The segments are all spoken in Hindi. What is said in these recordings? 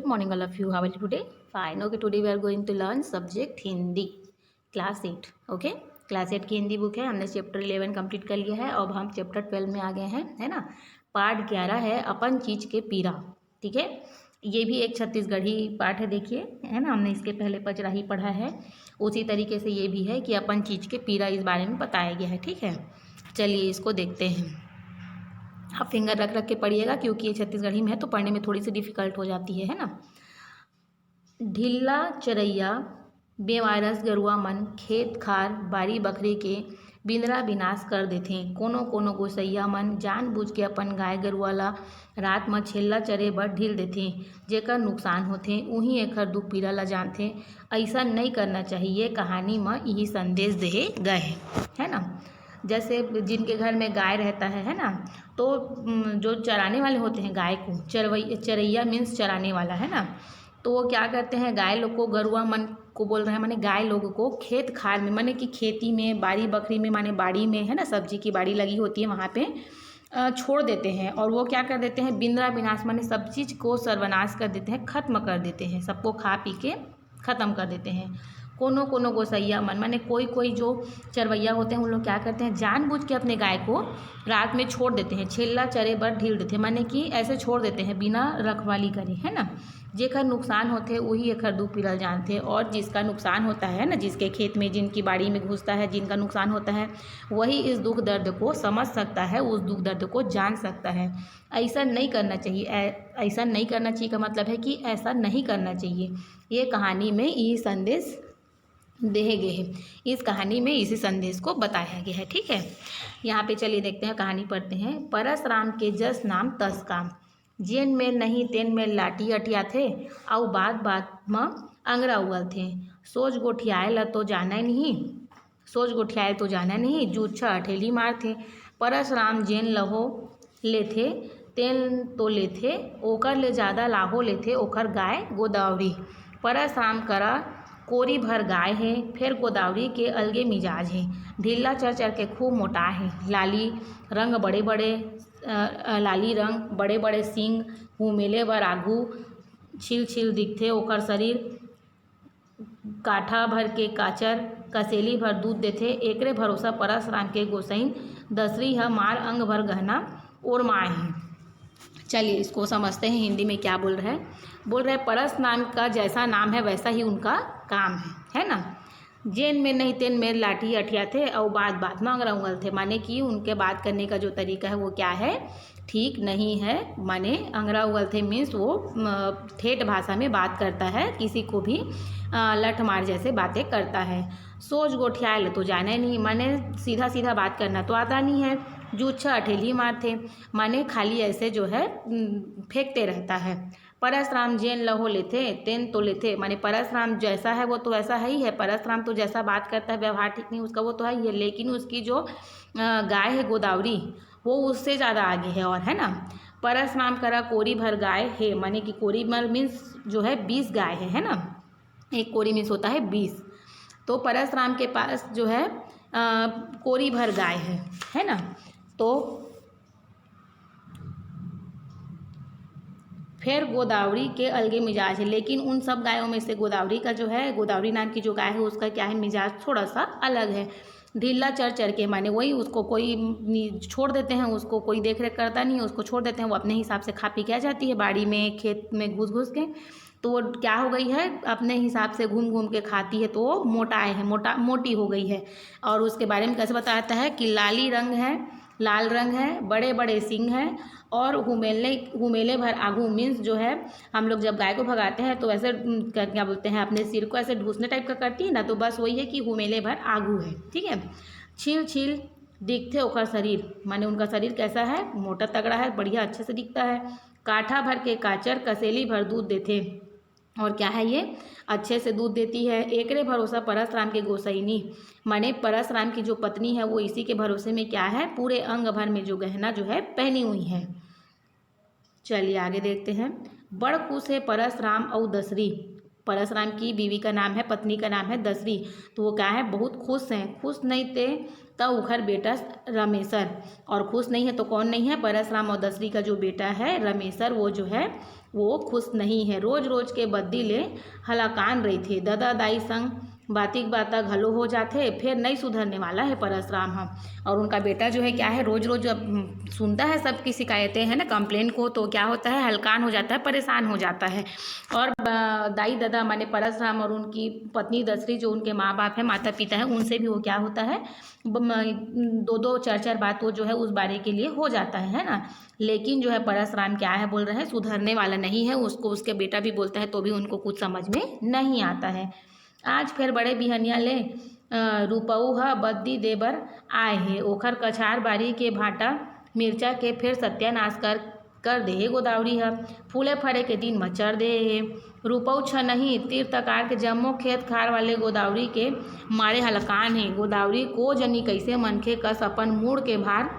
morning all of you. How are you today? Fine. Okay, today we are going to learn subject Hindi class 8. Okay, class 8 की हिंदी बुक है. हमने चैप्टर 11 कंप्लीट कर लिया है. अब हम चैप्टर 12 में आ गए हैं, है ना. पार्ट 11 है अपन चीज के पीरा. ठीक है, ये भी एक छत्तीसगढ़ी पार्ट है. देखिए, है ना, हमने इसके पहले पचराही पढ़ा है. उसी तरीके से ये भी है कि अपन चीज के पीरा इस बारे में बताया गया है. ठीक है, चलिए इसको देखते हैं. आप फिंगर रख रख के पढ़िएगा क्योंकि ये छत्तीसगढ़ी में है तो पढ़ने में थोड़ी सी डिफिकल्ट हो जाती है ना. ढिल्ला चरैया बेवारस गरुआ मन खेत खार बारी बकरी के बिंदरा विनाश कर देथे. कोनो कोनो गोसैया मन जानबूझ के अपन गाय गरुआ ल रात म छेल्ला चरे बर ढील देथे जेकर नुकसान होथे. उही एखर दुख पीड़ा ल जानथे. ऐसा नहीं करना चाहिए. कहानी में यही संदेश देहे गए है ना. जैसे जिनके घर में गाय रहता है ना, तो जो चराने वाले होते हैं गाय को, चरैया मीन्स चराने वाला, है ना. तो वो क्या करते हैं, गाय लोग को, गरुआ मन को बोल रहे हैं, माने गाय लोगों को खेत खार में, माने कि खेती में, बाड़ी बकरी में, माने बाड़ी में, है ना, सब्जी की बाड़ी लगी होती है वहाँ पे छोड़ देते हैं. और वो क्या कर देते हैं, बिंद्रा विनाश, माने सब चीज़ को सर्वनाश कर देते हैं, ख़त्म कर देते हैं, सबको खा पी के ख़त्म कर देते हैं. कोनो कोनो गोसैया मन, माने कोई कोई जो चरवैया होते हैं उन लोग क्या करते हैं, जानबूझ के अपने गाय को रात में छोड़ देते हैं, छेल्ला चरे बर ढील देते हैं, माने कि ऐसे छोड़ देते हैं बिना रखवाली करे, है ना. जेकर नुकसान होते वही एखर दुख पीड़ल जानथे. और जिसका नुकसान होता है ना, जिसके खेत में, जिनकी बाड़ी में घुसता है, जिनका नुकसान होता है, वही इस दुख दर्द को समझ सकता है, उस दुख दर्द को जान सकता है. ऐसा नहीं करना चाहिए. ऐसा नहीं करना चाहिए का मतलब है कि ऐसा नहीं करना चाहिए. ये कहानी में यही संदेश दिए गए हैं. इस कहानी में इसी संदेश को बताया गया है. ठीक है, यहाँ पे चलिए देखते हैं, कहानी पढ़ते हैं. परसराम के जस नाम तस काम, जेन में नहीं तेन में लाठी अटिया थे, और बात बात में अंगरा उगल थे. सोच गोठियाए ल तो जाना नहीं, सोच गोठियाए तो जाना नहीं, जूच्छा अठेली मार थे. परसराम जेन लहो लेथे तेन तो लेथे, ओकर ले ज़्यादा लाहो लेथे ओकर गाय गोदावरी. परसराम करा कोरी भर गाय है, फिर गोदावरी के अलगे मिजाज है. ढीला चर चर के खूब मोटा है, लाली रंग बड़े बड़े सींग, हुमेले बर आघू छिल छिल दिखथे ओकर शरीर. काठा भर के काचर, कसेली भर दूध देथे. एकरे भरोसा परसराम के गोसैन दसरी ह मार अंग भर गहना ओरमाए हैं. चलिए इसको समझते हैं हिंदी में क्या बोल रहे हैं. बोल रहे परस नाम का जैसा नाम है वैसा ही उनका काम है ना. जेन में नहीं तेन में लाठी अठिया थे, और बात बात में अंगरा उंगल थे, माने कि उनके बात करने का जो तरीका है वो क्या है, ठीक नहीं है. माने अंगरा उगल थे मीन्स वो ठेठ भाषा में बात करता है, किसी को भी लठ मार जैसे बातें करता है. सोच गोठियाल तो जाना नहीं, माने सीधा सीधा बात करना तो आता नहीं है. जूच्छा अठेली मारते, माने खाली ऐसे जो है फेंकते रहता है. परसराम जेन लहो लेथे तेन तो लेथे, माने परसराम जैसा है वो तो वैसा है ही है. परसराम तो जैसा बात करता है, व्यवहार ठीक नहीं उसका, वो तो है ही है. लेकिन उसकी जो गाय है गोदावरी, वो उससे ज़्यादा आगे है, और है ना. परसराम करा कोरी भर गाय है, माने कि कोरी भर मीन्स जो है 20 गाय है ना. एक कोरी मीन्स होता है 20. तो परसराम के पास जो है कोरी भर गाय है ना. तो फिर गोदावरी के अलगे मिजाज है, लेकिन उन सब गायों में से गोदावरी का जो है, गोदावरी नाम की जो गाय है उसका क्या है, मिजाज थोड़ा सा अलग है. ढीला चर चर के, माने वही उसको कोई छोड़ देते हैं, उसको कोई देख रेख करता नहीं है, उसको छोड़ देते हैं, वो अपने हिसाब से खा पी के आ जाती है बाड़ी में, खेत में घुस घुस के. तो वो क्या हो गई है, अपने हिसाब से घूम घूम के खाती है, तो वो मोटाए है, मोटी हो गई है. और उसके बारे में कैसे बताता है कि लाल रंग है, बड़े बड़े सींग हैं, और हुमेले भर आगू मीन्स जो है, हम लोग जब गाय को भगाते हैं तो ऐसे क्या बोलते हैं, अपने सिर को ऐसे ढूसने टाइप का करती है ना, तो बस वही है कि हुमेले भर आगू है. ठीक है. छील छील दिखते ओकर शरीर, माने उनका शरीर कैसा है, मोटा तगड़ा है, बढ़िया अच्छे से दिखता है. काठा भर के काचर, कसेली भर दूध देते, और क्या है ये, अच्छे से दूध देती है. एकरे भरोसा परसराम के गोसैनी, माने परसराम की जो पत्नी है वो इसी के भरोसे में क्या है, पूरे अंग भर में जो गहना जो है पहनी हुई है. चलिए आगे देखते हैं. बड़ खुश है परसराम और दसरी. परसराम की बीवी का नाम है, पत्नी का नाम है दसरी. तो वो क्या है, बहुत खुश हैं. खुश नहीं थे तब उखर बेटा रमेसर, और खुश नहीं है तो कौन नहीं है, परसराम और दसरी का जो बेटा है रमेसर, वो जो है वो खुश नहीं है। रोज रोज के बद्दी ले हलाकान रही थे। दादा दाई संग बातिक बाता घलो हो जाते, फिर नहीं सुधरने वाला है परसराम हम। और उनका बेटा जो है क्या है, रोज रोज अब सुनता है सबकी शिकायतें हैं ना, कंप्लेन को, तो क्या होता है, हलकान हो जाता है, परेशान हो जाता है। और दाई दादा माने परसराम और उनकी पत्नी दसरी जो उनके माँ बाप हैं, माता पिता हैं, उनसे भी वो क्या होता है, दो दो चार चार बात वो जो है उस बारे के लिए हो जाता है ना। लेकिन जो है परसराम क्या है, बोल रहे हैं सुधरने वाला नहीं है। उसको उसके बेटा भी बोलता है तो भी उनको कुछ समझ में नहीं आता है। आज फिर बड़े बिहनिया ले रुपऊ ह बद्दी देबर आए हे। ओखर कछार बारी के भाटा मिर्चा के फिर सत्यानाश कर दे हे गोदावरी ह। फूले फरे के दिन मचर दे हे। रुपऊ छ नहीं तीर तकार के जम्मो खेत खार वाले गोदावरी के मारे हलकान हे। गोदावरी को जनी कैसे मनखे कस अपन मूड़ के भार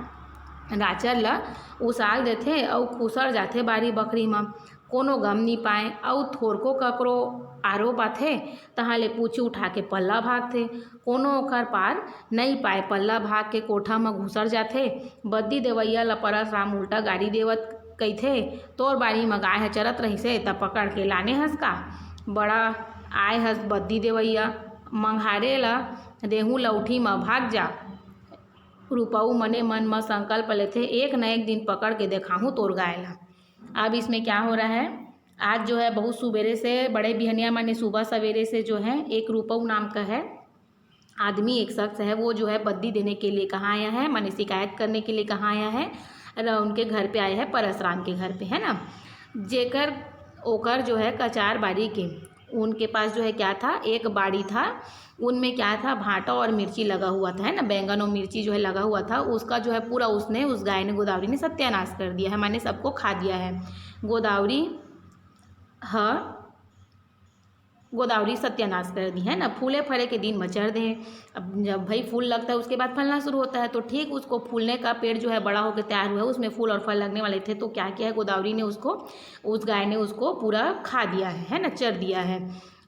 राचर ल उसाल देथे अउ खुसर जाथे बारी बखरी म। कोनो गम नी पाए अउ थोरको ककरो आरोप आथे तहाँ ले पूछी उठा के पल्ला भागथे। कोनो ओखर पार नहीं पाए पल्ला भाग के कोठा म घुसर जाथे। बद्दी देवैया ल परसराम उल्टा गाड़ी देवत कहिथे, तोर बाड़ी म गाय ह चरत रहिसे त पकड़ के लाने हस का। बड़ा आय हस बद्दी देवैया, मंघारे ल देहूँ लउठी म भाग जा। रुपऊ मने मन में संकल्प लेते, एक न एक दिन पकड़ के दिखाऊं तोर गाय ला। अब इसमें क्या हो रहा है, आज जो है बहुत सुबेरे से बड़े बिहनिया माने सुबह सवेरे से जो है एक रुपऊ नाम का है आदमी, एक शख्स है, वो जो है बद्दी देने के लिए कहाँ आया है, माने शिकायत करने के लिए कहाँ आया है, उनके घर पे आया है, परसराम के घर पे, है ना। जेकर ओकर जो है कचार बाड़ी के, उनके पास जो है क्या था, एक बाड़ी था, उनमें क्या था, भाटा और मिर्ची लगा हुआ था, है ना, बैंगन और मिर्ची जो है लगा हुआ था। उसका जो है पूरा उसने, उस गाय ने, गोदावरी ने सत्यानाश कर दिया है, माने सबको खा दिया है। गोदावरी सत्यानाश कर दी है ना। फूले फरे के दिन मचर दे। अब जब भाई फूल लगता है उसके बाद फलना शुरू होता है, तो ठीक उसको फूलने का पेड़ जो है बड़ा होकर तैयार हुआ है, उसमें फूल और फल लगने वाले थे, तो क्या किया है गोदावरी ने उसको, उस गाय ने उसको पूरा खा दिया है ना, चर दिया है।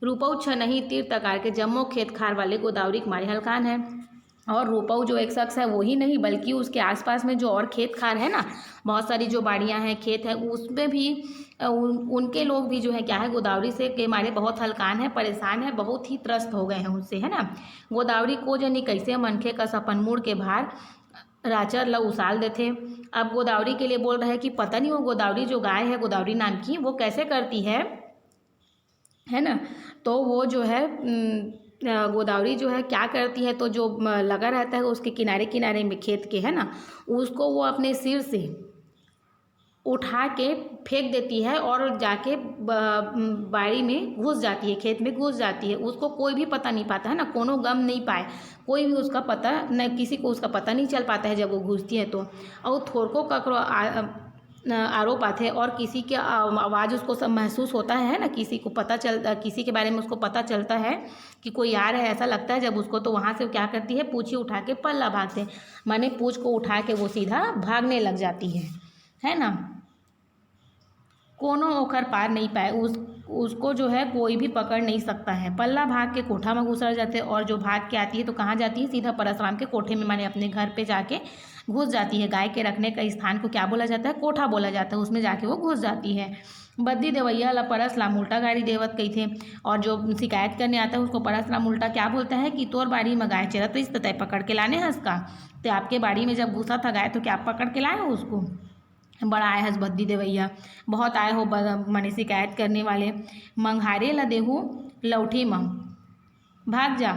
रुपऊ छ नहीं तीर तकार के जम्मो खेत खार वाले गोदावरी के मारे हलकान है। और रुपऊ जो एक शख्स है वही नहीं, बल्कि उसके आसपास में जो और खेत खार है ना, बहुत सारी जो बाड़ियां हैं, खेत है, उसमें भी उनके लोग भी जो है क्या है, गोदावरी से के मारे बहुत हलकान है, परेशान है, बहुत ही त्रस्त हो गए हैं उससे, है ना। गोदावरी को जनी कैसे मनखे का सपन मुड़ के भार राचर ल उसाल देथे। अब गोदावरी के लिए बोल रहे हैं कि पता नहीं वो गोदावरी जो गाय है, गोदावरी नाम की, वो कैसे करती है ना। तो वो जो है गोदावरी जो है क्या करती है, तो जो लगा रहता है उसके किनारे किनारे में खेत के, है ना, उसको वो अपने सिर से उठा के फेंक देती है और जाके बाड़ी में घुस जाती है, खेत में घुस जाती है। उसको कोई भी पता नहीं पाता है ना, कोनो गम नहीं पाए, कोई भी उसका पता न, किसी को उसका पता नहीं चल पाता है जब वो घुसती है तो। और थोरको ककरो आरोप आते हैं और किसी की आवाज़ उसको सब महसूस होता है ना, किसी को पता चलता, किसी के बारे में उसको पता चलता है कि कोई आ रहा है, ऐसा लगता है जब उसको, तो वहाँ से क्या करती है, पूछी उठा के पल्ला भागते, माने पूछ को उठा के वो सीधा भागने लग जाती है ना। कोनो ओखर पार नहीं पाए, उसको जो है कोई भी पकड़ नहीं सकता है। पल्ला भाग के कोठा में घुसर जाते, और जो भाग के आती है तो कहाँ जाती है, सीधा परसराम के कोठे में, माने अपने घर पे जाके घुस जाती है। गाय के रखने का स्थान को क्या बोला जाता है, कोठा बोला जाता है, उसमें जाके वो घुस जाती है। बद्दी देवैया ला परसराम उल्टा गाड़ी देवत कही थे, और जो शिकायत करने आता है उसको परसराम उल्टा क्या बोलता है कि तोर बाड़ी में गाय चरत रही तय पकड़ के लाने हंस का। तो आपके बाड़ी में जब घुसा था गाय तो क्या आप पकड़ के लाए हो उसको। बड़ा आए हंस बद्दी देवैया, बहुत आए हो माने शिकायत करने वाले। मंघारे ल देहू लौठी म भाग जा।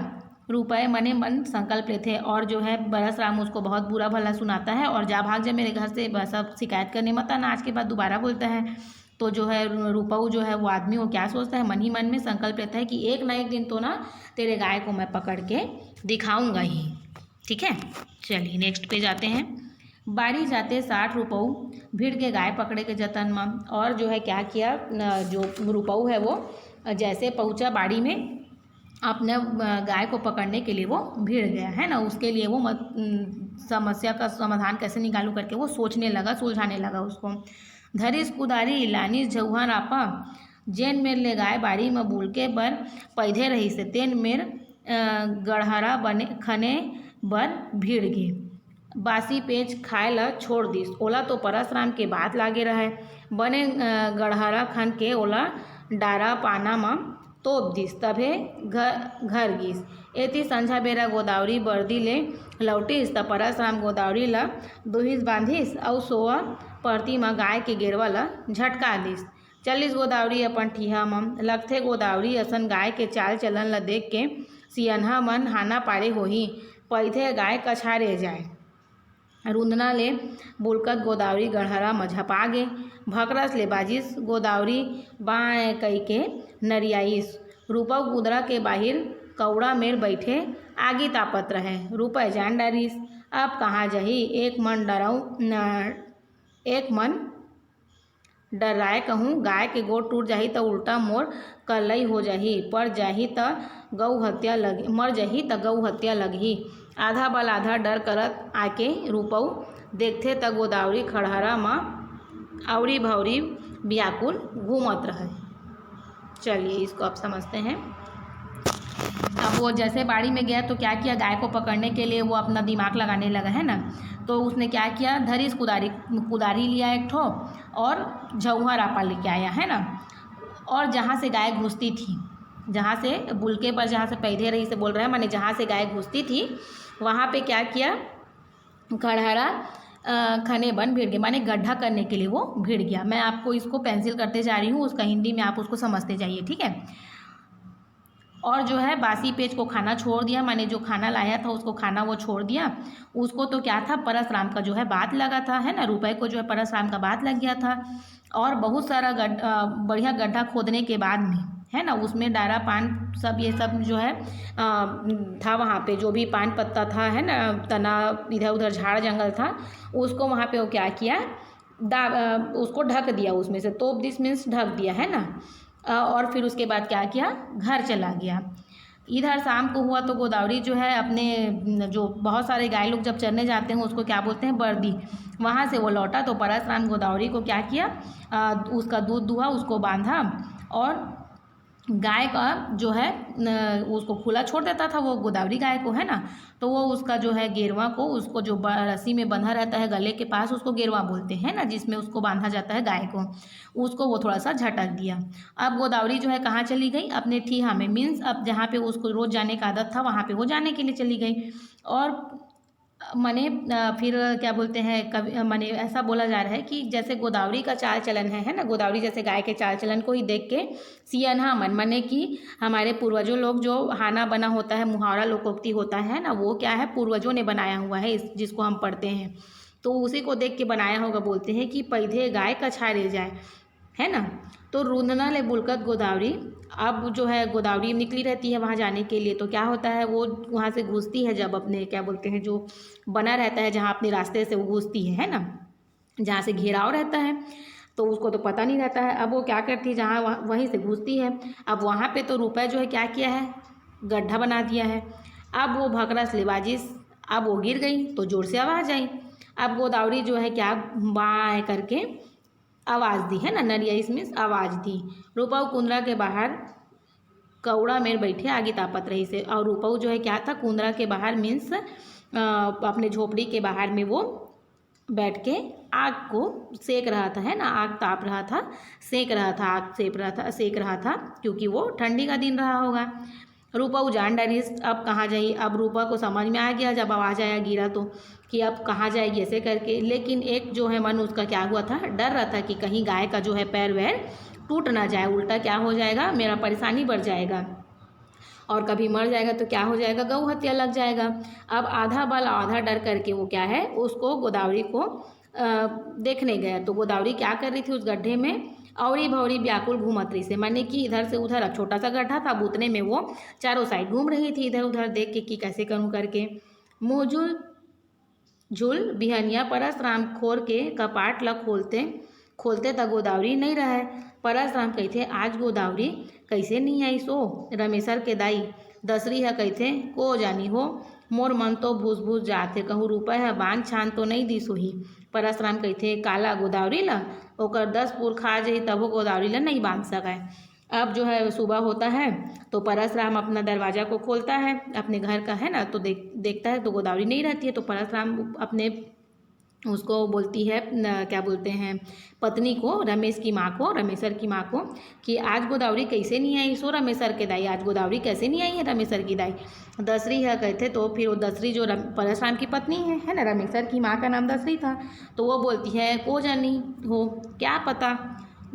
रुपए मने मन संकल्प लेते, और जो है परसराम उसको बहुत बुरा भला सुनाता है, और जा भाग जा मेरे घर से, बस अब शिकायत करने मत आना, आज के बाद दोबारा बोलता है। तो जो है रुपऊ जो है वो आदमी, वो क्या सोचता है, मन ही मन में संकल्प लेता है कि एक ना एक दिन तो ना तेरे गाय को मैं पकड़ के दिखाऊंगा ही। ठीक है, चलिए नेक्स्ट पे जाते हैं। बाड़ी जाते 60 रुपऊ भीड़ के गाय पकड़े के जतन में, और जो है क्या किया, जो रुपऊ है वो जैसे पहुंचा बाड़ी में, अपने गाय को पकड़ने के लिए वो भीड़ गया, है ना। उसके लिए वो समस्या का समाधान कैसे निकालूं करके वो सोचने लगा, सुलझाने लगा उसको। धरिस कुदारी लानिस झउहा रापा, जेन मेर ले गाय बाड़ी में बुलके बर पैधे रही से, तेन मेर गढ़हरा बने खने बर भीड़ गे। बासी पेच खाए ला छोड़ दिस, ओला तो परसराम के बात लागे रहे। बने गड़हरा खन के ओला डारा पाना म तोप दिस, तभे घर गिस। एती संझा बेरा गोदावरी बरदी ले लौटिस त परसराम गोदावरी ला दुहिस बांधिस अउ सोवा परती म गाय के गेरवा ला झटका दिस। चलिस गोदावरी अपन ठिहा म। लगथे गोदावरी असन गाय के चाल चलन ल देख के सियनहा मन हाना पारे होही, पइथे गाय कछारे जाए। रुंदना ले बुलकत गोदावरी गड़हरा म झपागे, भकरस ले बाजिस गोदावरी बाँय कइके नरियाइस। रूपा कुदरा के बाहिर कौड़ा मेर बैठे आगी तापत रहे। रूपा जान डारिस अब कहाँ जही, एक मन डराए कहूँ गाय के गोड़ टूट जाही त उल्टा मोर कलई हो जाही, मर जाही त गऊ हत्या लगही। आधा बल आधा डर करत आके रूपऊ देखथे त गोदावरी खड़हरा म आवरी भवरी व्याकुल घूमत रहे। चलिए इसको अब समझते हैं। अब वो जैसे बाड़ी में गया तो क्या किया, गाय को पकड़ने के लिए वो अपना दिमाग लगाने लगा, है ना। तो उसने क्या किया, धरिस कुदारी लिया एक ठो और झउहा रापा लेके आया, है ना। और जहाँ से गाय घुसती थी, जहाँ से बुलके पर जहाँ से पैदे रही से बोल रहे हैं, माने जहाँ से गाय घुसती थी वहाँ पे क्या किया, खड़हरा खने बन भिड़ गया, माने गड्ढा करने के लिए वो भिड़ गया। मैं आपको इसको पेंसिल करते जा रही हूँ, उसका हिंदी में आप उसको समझते जाइए, ठीक है। और जो है बासी पेच को खाना छोड़ दिया, माने जो खाना लाया था उसको खाना वो छोड़ दिया। उसको तो क्या था, परसराम का जो है बात लगा था, है ना। रुपए को जो है परसराम का बात लग गया था। और बहुत सारा बढ़िया गड्ढा खोदने के बाद में, है ना, उसमें डारा पान सब ये सब जो है था वहाँ पे, जो भी पान पत्ता था, है ना, तना इधर उधर झाड़ जंगल था, उसको वहाँ पे वो क्या किया, उसको ढक दिया, उसमें से तोप दिस मीन्स ढक दिया, है ना। और फिर उसके बाद क्या किया, घर चला गया। इधर शाम को हुआ तो गोदावरी जो है अपने जो बहुत सारे गाय लोग जब चरने जाते हैं उसको क्या बोलते हैं, बर्दी, वहाँ से वो लौटा तो परसराम गोदावरी को क्या किया, उसका दूध दुहा, उसको बांधा और गाय का जो है उसको खुला छोड़ देता था वो गोदावरी गाय को, है ना। तो वो उसका जो है गेरवा को, उसको जो रस्सी में बंधा रहता है गले के पास, उसको गेरवा बोलते हैं ना, जिसमें उसको बांधा जाता है गाय को, उसको वो थोड़ा सा झटक दिया। अब गोदावरी जो है कहाँ चली गई, अपने ठीहा में, मीन्स अब जहाँ पे उसको रोज़ जाने का आदत था वहाँ पे वो जाने के लिए चली गई। और माने फिर क्या बोलते हैं, कभी माने ऐसा बोला जा रहा है कि जैसे गोदावरी का चाल चलन है ना, गोदावरी जैसे गाय के चाल चलन को ही देख के सियनहा मन, माने कि हमारे पूर्वजों लोग जो हाना बना होता है, मुहावरा लोकोक्ति होता है ना, वो क्या है, पूर्वजों ने बनाया हुआ है, जिसको हम पढ़ते हैं, तो उसी को देख के बनाया होगा। बोलते हैं कि पैधे गाय कछारे जाए, है ना। तो रुंदना ले बुलकत गोदावरी, अब जो है गोदावरी निकली रहती है वहाँ जाने के लिए, तो क्या होता है, वो वहाँ से घुसती है जब अपने क्या बोलते हैं, जो बना रहता है जहाँ अपने रास्ते से वो घुसती है ना, जहाँ से घेराव रहता है, तो उसको तो पता नहीं रहता है। अब वो क्या करती है, जहाँ वहीं से घुसती है। अब वहाँ पे तो रुपए जो है क्या किया है, गड्ढा बना दिया है। अब वो भकरस ले बाजिस, अब वो गिर गई तो जोर से आवाज़ आई। अब गोदावरी जो है क्या बाँ करके आवाज़ दी, है ना, नरियाइस मीन्स आवाज़ दी। रूपाऊ कुंदरा के बाहर कौड़ा मेर बैठे आगे तापत रही से, और रूपाऊ जो है क्या था, कुंदरा के बाहर मीन्स अपने झोपड़ी के बाहर में वो बैठ के आग को सेक रहा था, है ना, आग ताप रहा था, सेक रहा था, आग सेक रहा था, क्योंकि वो ठंडी का दिन रहा होगा। रूपा जान डाली अब कहाँ जाएगी। अब रूपा को समझ में आ गया जब आवाज़ आया गिरा तो, कि अब कहाँ जाएगी ऐसे करके। लेकिन एक जो है मन उसका क्या हुआ था, डर रहा था कि कहीं गाय का जो है पैर वैर टूट ना जाए, उल्टा क्या हो जाएगा, मेरा परेशानी बढ़ जाएगा, और कभी मर जाएगा तो क्या हो जाएगा, गौ हत्या लग जाएगा। अब आधा बल आधा डर करके वो क्या है, उसको गोदावरी को देखने गया। तो गोदावरी क्या कर रही थी उस गड्ढे में, औरी भौरी व्याकुल घूमत रही से, माने कि इधर से उधर, अब छोटा सा गड्ढा था, उतने में वो चारों साइड घूम रही थी इधर उधर देख के कि कैसे करूं करके। मुँह झुल बिहनिया परसराम खोर के कपाट ला खोलते त गोदावरी नहीं रहे। परसराम कहते आज गोदावरी कैसे नहीं आई सो, रमेशर के दाई दसरी है कहते को जानी हो, मोर मन तो भूस भूस जाते, कहूँ रुपये है बांध छान तो नहीं दी सोही। परसराम कहते काला गोदावरी ला ओकर 10 पुर खा जाई तबो गोदावरी ला नहीं बांध सकाय। अब जो है सुबह होता है तो परशुराम अपना दरवाज़ा को खोलता है अपने घर का, है ना, तो देखता है तो गोदावरी नहीं रहती है। तो परशुराम अपने उसको बोलती है क्या बोलते हैं पत्नी को, रमेश की माँ को, रमेशर की माँ को, कि आज गोदावरी कैसे नहीं आई सो रमेशर के दाई, आज गोदावरी कैसे नहीं आई है रमेशर की दाई। दसरी है कहते, तो फिर वो दसरी जो परशुराम की पत्नी है ना, रमेशर की माँ का नाम दसरी था, तो वो बोलती है को जानी हो क्या पता,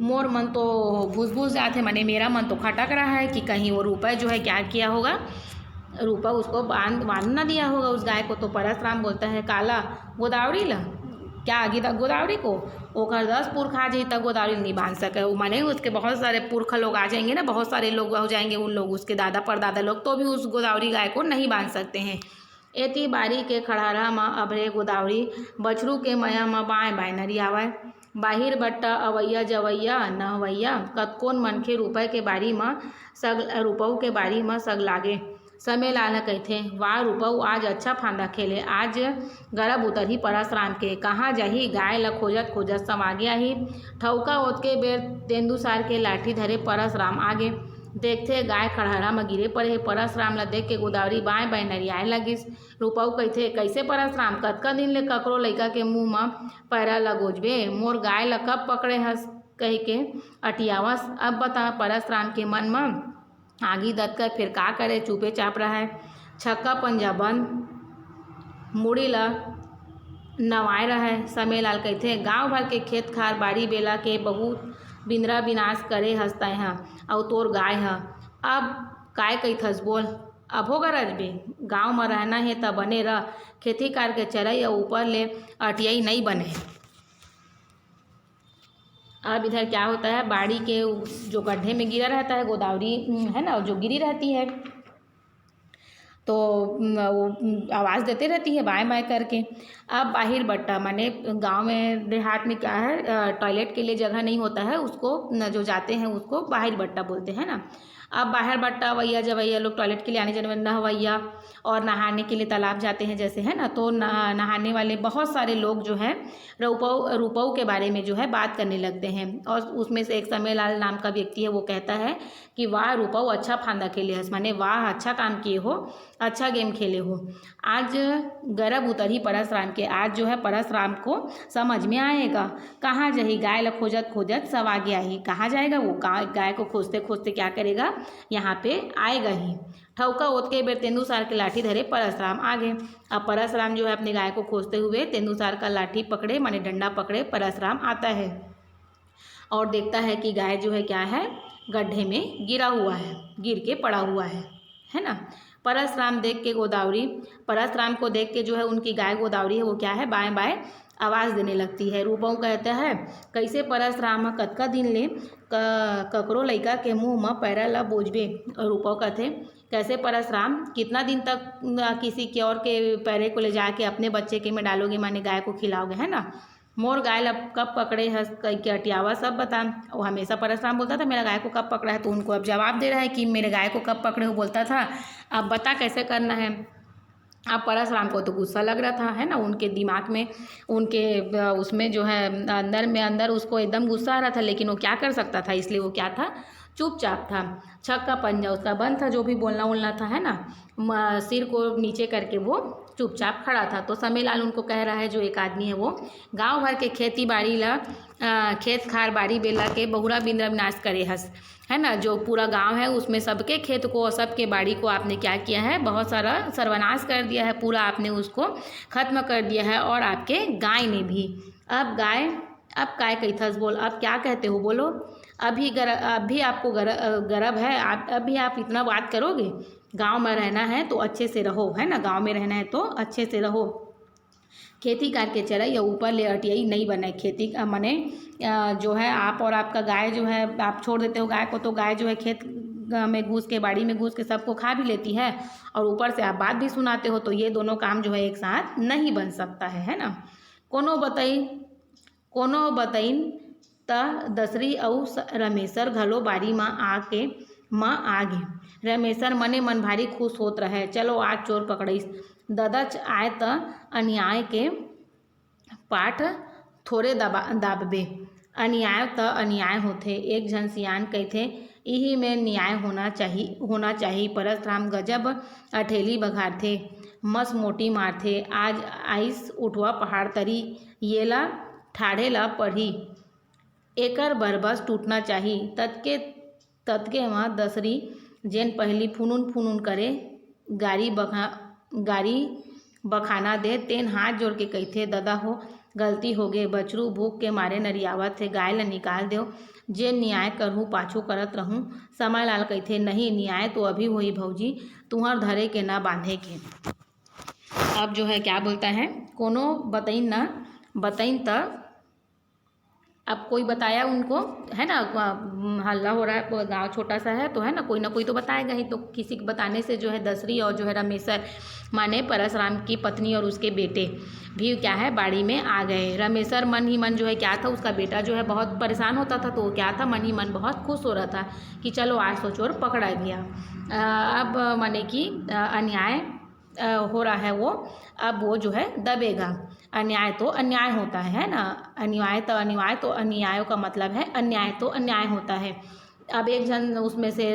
मोर मन तो घुस घुस जाते, माने मेरा मन तो खटक रहा है कि कहीं वो रुपये जो है क्या किया होगा, रूपा उसको बांध ना दिया होगा उस गाय को। तो परशुराम बोलता है काला गोदावरी ला क्या आगे तक गोदावरी को ओकर 10 पुरख आ जाए तक गोदावरी नहीं बांध सके, वो माने उसके बहुत सारे पुरख लोग आ जाएंगे ना, बहुत सारे लोग हो जाएंगे, उन लोग उसके दादा परदादा लोग तो भी उस गोदावरी गाय को नहीं बांध सकते हैं। एती बारी के खड़ारा म अभरे गोदावरी बछरू के मया म बाएँ बाएँ नरी आवय, बाहिर बट्टा अवैया जवैया नहवैया कतकोन मनखे रुपये के बारी म सग रुपऊ के बारी म सग लागे। समय लाल कहथे वाह रूपऊ आज अच्छा फांदा खेले, आज गरब उतरही परशुराम के, कहाँ जाही गाय ल खोजत खोजत समागे आही, ठौका ओतके बेर तेंदुसार के लाठी धरे परशुराम आगे, देखथे गाय खड़हरा म गिरे पड़े हे, परशुराम ल देख के गोदावरी बाएँ बाएँ नरियाए लगिस। रूपऊ कहथे कैसे परशुराम कतका दिन ले ककरो लइका के मुँह म पैरा ल गोजबे, मोर गाय ल कब पकड़े हस कह के अटियावस। अब बता परशुराम के मन म आगी दत कर फिर का करे, चुपे चाप रहा है, छक्का पंजा बंद मुड़ी ला नवाए रहा है। समय लाल कहते गांव भर के खेत खार बाड़ी बेला के बहुत बिंदरा विनाश करे हंसता है और तोर गाय है, अब काय कहिथस बोल, अब हो गरज बे गाँव में रहना है तब बने रह, खेती कार के चरई और ऊपर ले अटियाई नहीं बने। अब इधर क्या होता है, बाड़ी के जो गड्ढे में गिरा रहता है गोदावरी है ना, जो गिरी रहती है तो वो आवाज़ देते रहती है बाएं बाएं करके। अब बाहिर बट्टा माने गांव में देहात में क्या है, टॉयलेट के लिए जगह नहीं होता है, उसको जो जाते हैं उसको बाहिर बट्टा बोलते हैं ना। अब बाहर बट्टा वैया जवैया लोग टॉयलेट के लिए आने जाने वाले नहवैया और नहाने के लिए तालाब जाते हैं जैसे, है ना, तो नहाने वाले बहुत सारे लोग जो है रुपऊ के बारे में जो है बात करने लगते हैं। और उसमें से एक समय लाल नाम का व्यक्ति है, वो कहता है कि वाह रुपऊ अच्छा फांदा खेले हस, माने वाह अच्छा काम किए हो, अच्छा गेम खेले हो। आज गरब उतर ही परशुराम के, आज जो है परशुराम को समझ में आएगा, कहाँ जाही गाय ल खोजत खोजत सब आगे आई, कहाँ जाएगा वो गाय को खोजते खोजते क्या करेगा, यहाँ पे आएगा ही। ठौका ओत के बेर तेंदुसार के लाठी धरे परशुराम आगे। अब परशुराम जो है अपने गाय को खोजते हुए तेंदुसार का लाठी पकड़े माने डंडा पकड़े परशुराम आता है और देखता है कि गाय जो है क्या है, गड्ढे में गिरा हुआ है, गिर के पड़ा हुआ है ना। परशुराम देख के गोदावरी, परशुराम को देख के जो है उनकी गाय गोदावरी है वो क्या है, बाएं बाएं आवाज़ देने लगती है। रूपऊ कहता है कैसे परशुराम कतका दिन ले ककरो लइका के मुँह में पैरा ला बोझबे। रूपऊ कहते कैसे परशुराम कितना दिन तक किसी के और के पैरे को ले जाके अपने बच्चे के में डालोगे, माने गाय को खिलाओगे, है ना। मोर गाय ला कब पकड़े हस के अटियावा सब बता। वो हमेशा परशुराम बोलता था मेरा गाय को कब पकड़ा है, तो उनको अब जवाब दे रहा है कि मेरे गाय को कब पकड़े हो बोलता था, अब बता कैसे करना है। अब परशुराम को तो गुस्सा लग रहा था, है ना, उनके दिमाग में उनके उसमें जो है अंदर उसको एकदम गुस्सा आ रहा था, लेकिन वो क्या कर सकता था, इसलिए वो क्या था, चुपचाप था। छक्का पंजा उसका बंद था, जो भी बोलना उलना था, है ना, सिर को नीचे करके वो चुपचाप खड़ा था। तो समय लाल उनको कह रहा है, जो एक आदमी है वो गांव भर के खेती बाड़ी ला खेत खार बाड़ी बेला के बहुरा बिंद्रा विनाश करे हस, है ना, जो पूरा गांव है उसमें सबके खेत को और सबके बाड़ी को आपने क्या किया है, बहुत सारा सर्वनाश कर दिया है, पूरा आपने उसको ख़त्म कर दिया है, और आपके गाय ने भी। अब काय कैथस बोल, अब क्या कहते हो बोलो, अभी आपको गर्व है, अभी आप इतना बात करोगे। गांव में रहना है तो अच्छे से रहो, है ना, गांव में रहना है तो अच्छे से रहो, खेती करके चरई या ऊपर ले अटियाई नहीं बने। खेती मने जो है आप और आपका गाय जो है, आप छोड़ देते हो गाय को तो गाय जो है खेत में घुस के बाड़ी में घुस के सबको खा भी लेती है, और ऊपर से आप बात भी सुनाते हो, तो ये दोनों काम जो है एक साथ नहीं बन सकता है ना। कोनो बताइन त दसरी और रमेशर घलो बाड़ी में आगे। रमेशर मने मन भारी खुश होत रहे, चलो आज चोर पकड़ाइस, ददच आए त अन्याय के पाठ थोड़े दाबबे, अन्याय त अन्याय होथे। एक झन सियान कहथे यही में न्याय होना चाहिए। परसराम गजब अठेली बघार थे, मस मोटी मार थे। आज आइस उठवा पहाड़ तरी, येला ठाढ़े ला पढ़ी, एकर बरबस टूटना चाही। ततके वहाँ दसरी जेन पहली फुनुन फुनुन करे, गारी बखाना दे, तेन हाथ जोड़ के कहिथे ददा हो गलती होगे। बछरू भूख के मारे नरियावत थे, गाय ल निकाल देव, जे न्याय करहूँ पाछू करत रहूँ। समालाल कहिथे नहीं, न्याय तो अभी होई भौजी, तुहर धरे के ना बांधे के। अब जो है क्या बोलता है, कोनो बताइन त अब कोई बताया उनको, है ना, हल्ला हो रहा है, गांव छोटा सा है तो है ना कोई तो बताएगा ही। तो किसी के बताने से जो है दसरी और जो है रमेसर माने परसराम की पत्नी और उसके बेटे भी क्या है बाड़ी में आ गए। रमेसर मन ही मन जो है क्या था, उसका बेटा जो है बहुत परेशान होता था, तो वो क्या था मन ही मन बहुत खुश हो रहा था कि चलो आज तो चोर पकड़ा गया। अब माने कि अन्याय हो रहा है वो, अब वो जो है दबेगा। अन्याय तो अन्याय होता है ना, अन्याय तो अन्यायों का मतलब है अन्याय तो अन्याय होता है। अब एक जन उसमें से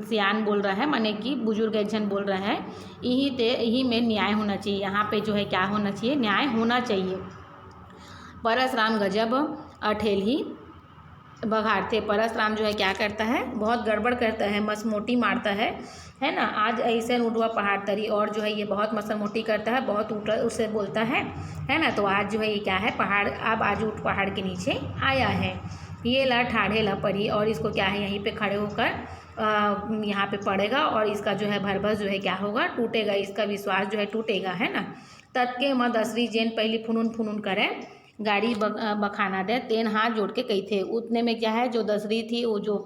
सियान बोल रहा है, माने कि बुजुर्ग एक जन बोल रहा है यही में न्याय होना चाहिए। यहाँ पे जो है क्या होना चाहिए, न्याय होना चाहिए। परसराम गजब अठेली बघाड़ते। परसराम जो है क्या करता है, बहुत गड़बड़ करता है, मसमोटी मारता है ना। आज ऐसे उठवा पहाड़ तरी, और जो है ये बहुत मसमोटी करता है, बहुत उसे बोलता है ना। तो आज जो है ये क्या है, पहाड़ अब आज उठ पहाड़ के नीचे आया है। ये ला ठाढ़े ला पड़ी, और इसको क्या है यहीं पे खड़े होकर यहाँ पे पड़ेगा, और इसका जो है भरभस जो है क्या होगा, टूटेगा, इसका विश्वास जो है टूटेगा, है ना। ततके म दसरी जेन पहली फुनुन फुनुन करे, गाड़ी बखाना दे, तेन हाथ जोड़ के कही थे। उतने में क्या है, जो दसरी थी वो जो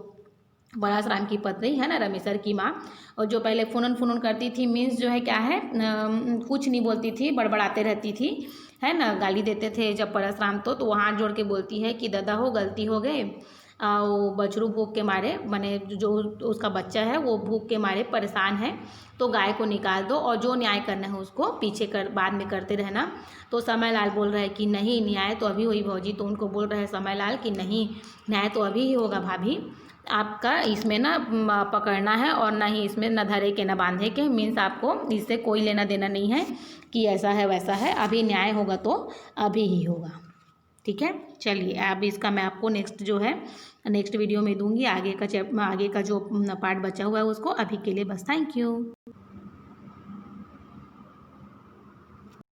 परसराम की पत्नी है ना, रमेसर की माँ, और जो पहले फुनन फुनन करती थी, मीन्स जो है क्या है कुछ नहीं बोलती थी, बड़बड़ाते रहती थी, है ना, गाली देते थे जब परसराम तो वो हाथ जोड़ के बोलती है कि दादा हो गलती हो गए, वो बछरू भूख के मारे, माने जो उसका बच्चा है वो भूख के मारे परेशान है, तो गाय को निकाल दो और जो न्याय करना है उसको पीछे बाद में करते रहना। तो समयलाल बोल रहा है कि नहीं, न्याय तो अभी हुई भौजी। तो उनको बोल रहा है समयलाल कि नहीं, न्याय तो अभी ही होगा भाभी, आपका इसमें ना पकड़ना है, और ना ही इसमें न धरे के न बांधे के, मीन्स आपको इससे कोई लेना देना नहीं है कि ऐसा है वैसा है, अभी न्याय होगा तो अभी ही होगा। ठीक है, चलिए अब इसका मैं आपको नेक्स्ट वीडियो में दूंगी। आगे का जो पार्ट बचा हुआ है उसको, अभी के लिए बस थैंक यू।